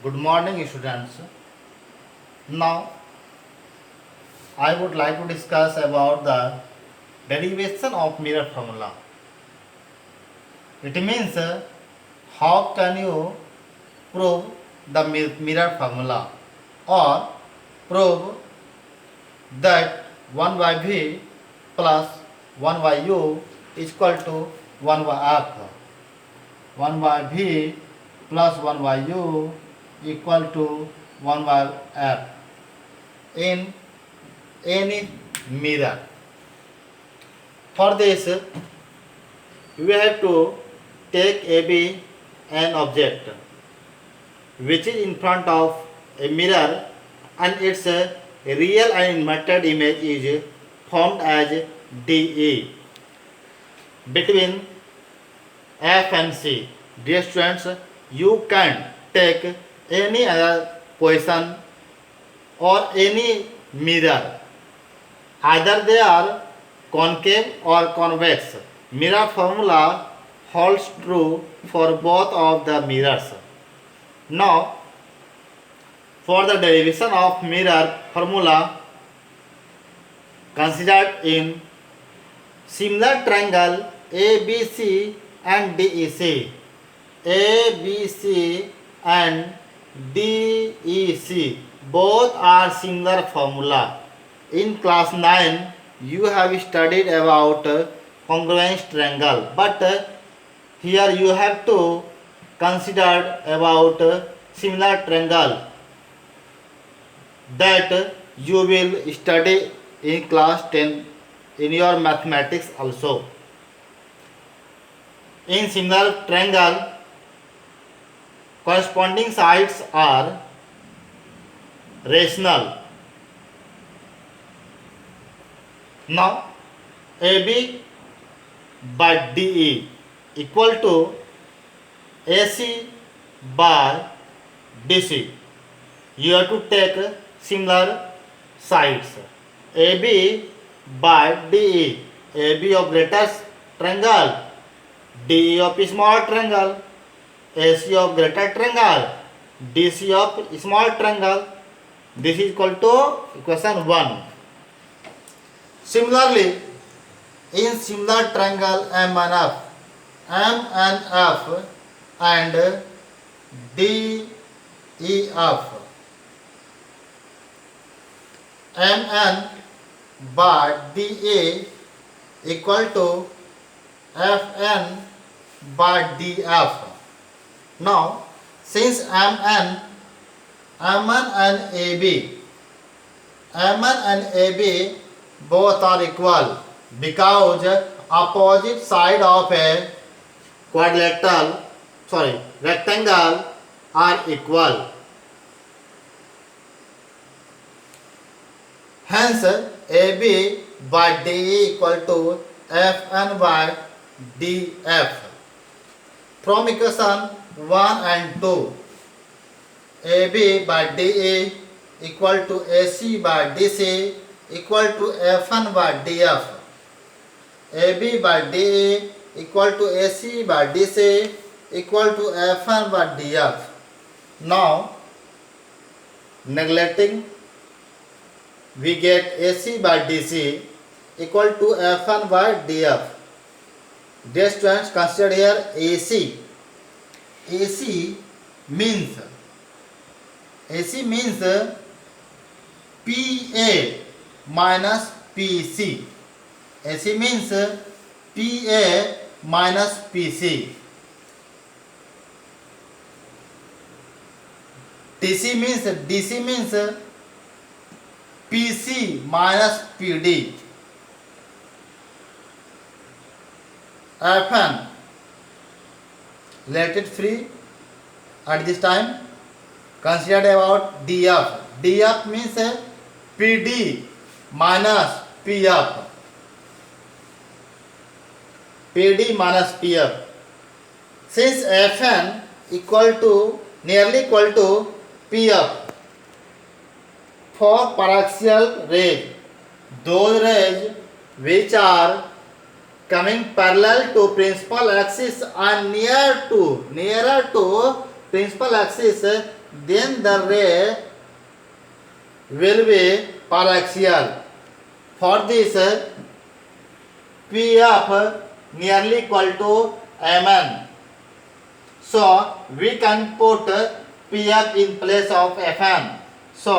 Good morning, students. Now, I would like to discuss about the derivation of mirror formula. It means how can you prove the mirror formula or prove that 1 by v plus 1 by u is equal to 1 by f. 1 by v plus 1 by u equal to 1 by f in any mirror. For this, we have to take AB an object which is in front of a mirror and its real and inverted image is formed as DE between F and C. Dear students, you can take any other position or any mirror, either they are concave or convex. Mirror formula holds true for both of the mirrors. Now, for the derivation of mirror formula, considered in similar triangle ABC and DEC. ABC and DEC both are similar formula. In class 9, you have studied about congruence triangle, but here you have to consider about similar triangle that you will study in class 10 in your mathematics also. In similar triangle, corresponding sides are rational. Now, AB by DE equal to AC by DC. You have to take similar sides. AB by DE. AB of greater triangle, DE of small triangle, AC of greater triangle, DC of small triangle. This is equal to equation 1. Similarly, in similar triangle MNF and DEF, MN by DA equal to FN by DF. Now, since MN and AB both are equal because opposite side of a rectangle are equal. Hence, AB by DE equal to FN by DF. From equation 1 and 2, AB by DE equal to AC by DC equal to FN by DF. AB by DE equal to AC by DC equal to FN by DF. Now, neglecting, we get AC by DC equal to FN by DF. Dear students, consider here AC. AC means PA minus PC. AC means PA minus PC. DC means PC minus PD. FN, let it free at this time. Consider about DF. DF means PD minus PF. PD minus PF. Since FN nearly equal to PF, for paraxial rays, those rays which are coming parallel to principal axis and nearer to principal axis, then the ray will be paraxial. For this, P of nearly equal to Mn. So we can put Pf in place of Fn. So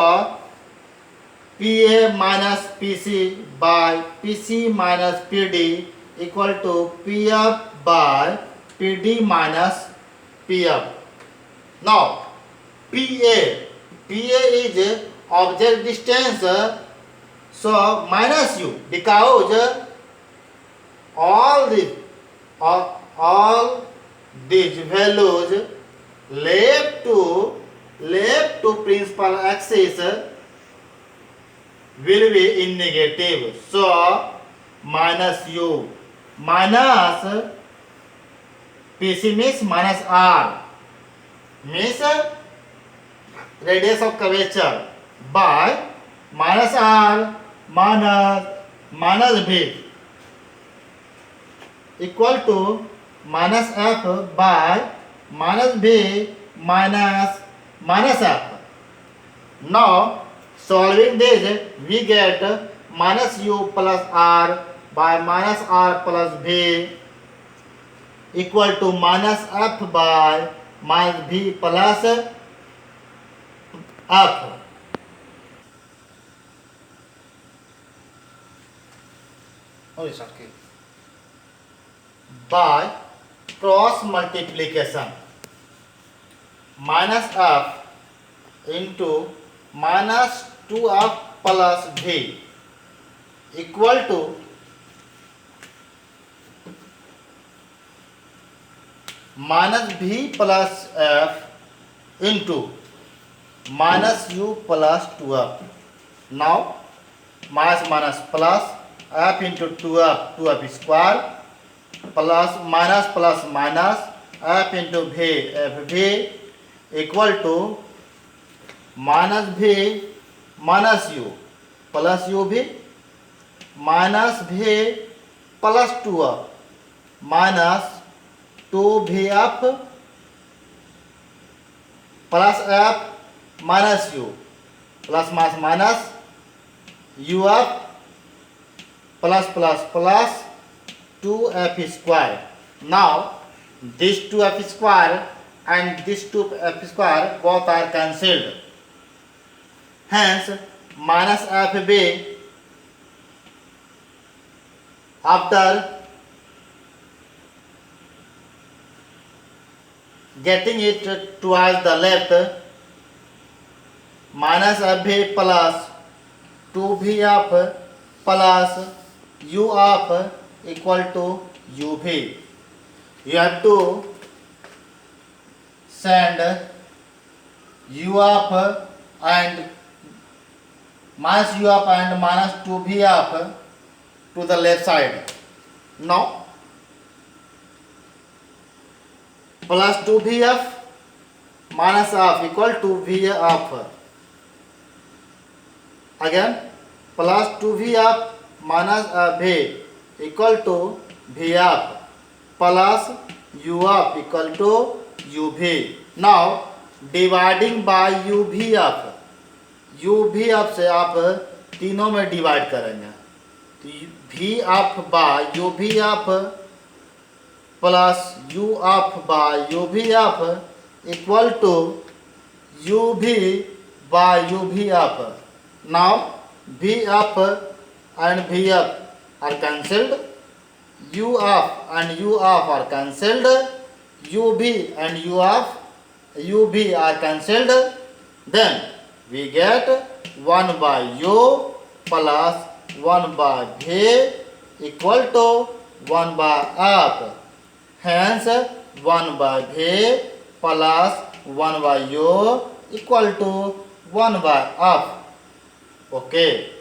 Pa minus Pc by Pc minus Pd equal to Pf by Pd minus Pf. Now Pa is object distance, so minus u, because all these values left to principal axis will be in negative. So minus u minus Pc means minus r, means radius of curvature, by minus r minus v equal to minus f by minus v minus f. Now solving this, we get minus u plus r by minus r plus v equal to minus f by minus v plus f. By cross multiplication, minus f into minus 2f plus v equal to minus v plus f into minus u plus 2f. Now minus plus f into 2f square plus minus f into v equal to minus v minus u plus uv minus v plus 2f minus 2vf plus f minus u plus minus uf plus 2f square. Now this 2f square and this 2f square both are cancelled. Hence minus fb, after getting it towards the left, minus fb plus 2vf plus uf equal to uv. You have to send uf and minus uf and minus 2vf to the left side. Now plus 2vf minus f equal to vf. Again plus 2vf minus v equal to vf plus uf equal to uv. Now dividing by uvf, uvf से आप तीनों में divide करेंगे तो vf by uvf plus uf by uvf equal to uv by uvf. Now vf and vf are cancelled, uf and uf are cancelled, ub and ub are cancelled. Then we get 1 by u plus 1 by v equal to 1 by f. Hence 1 by v plus 1 by u equal to 1 by f. Okay.